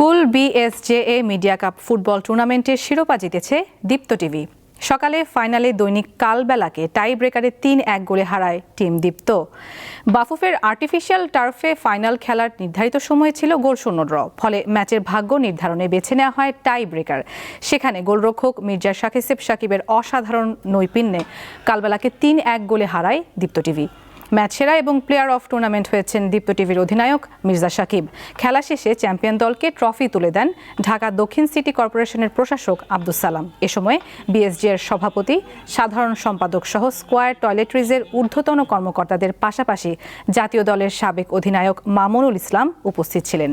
কুল BSJA media cup football টুর্নামেন্টের শিরোপা জিতেছে দীপ্ত টিভি। সকালে ফাইনালে দৈনিক কালবেলাকে টাই ব্রেকারে ৩-১ গোলে হারায় টিম দীপ্ত। বাফুফের আর্টিফিশিয়াল টার্ফে ফাইনাল খেলার নির্ধারিত সময়ে ছিল গোলশূন্য ড্র, ফলে ম্যাচের ভাগ্য নির্ধারণে বেছে নেওয়া হয় টাই ব্রেকার। সেখানে গোলরক্ষক মির্জা সাকিবের অসাধারণ নৈপুণ্যে কালবেলাকে ৩-১ গোলে হারায় দীপ্ত টিভি। ম্যাচ সেরা এবং প্লেয়ার অফ টুর্নামেন্ট হয়েছেন দীপ্ত টিভির অধিনায়ক মির্জা সাকিব। খেলা শেষে চ্যাম্পিয়ন দলকে ট্রফি তুলে দেন ঢাকা দক্ষিণ সিটি কর্পোরেশনের প্রশাসক আব্দুস সালাম। এ সময় বিএসজি-এর সভাপতি, সাধারণ সম্পাদক সহ স্কয়ার টয়লেট্রিজের ঊর্ধ্বতন কর্মকর্তাদের পাশাপাশি জাতীয় দলের সাবেক অধিনায়ক মামুনুল ইসলাম উপস্থিত ছিলেন।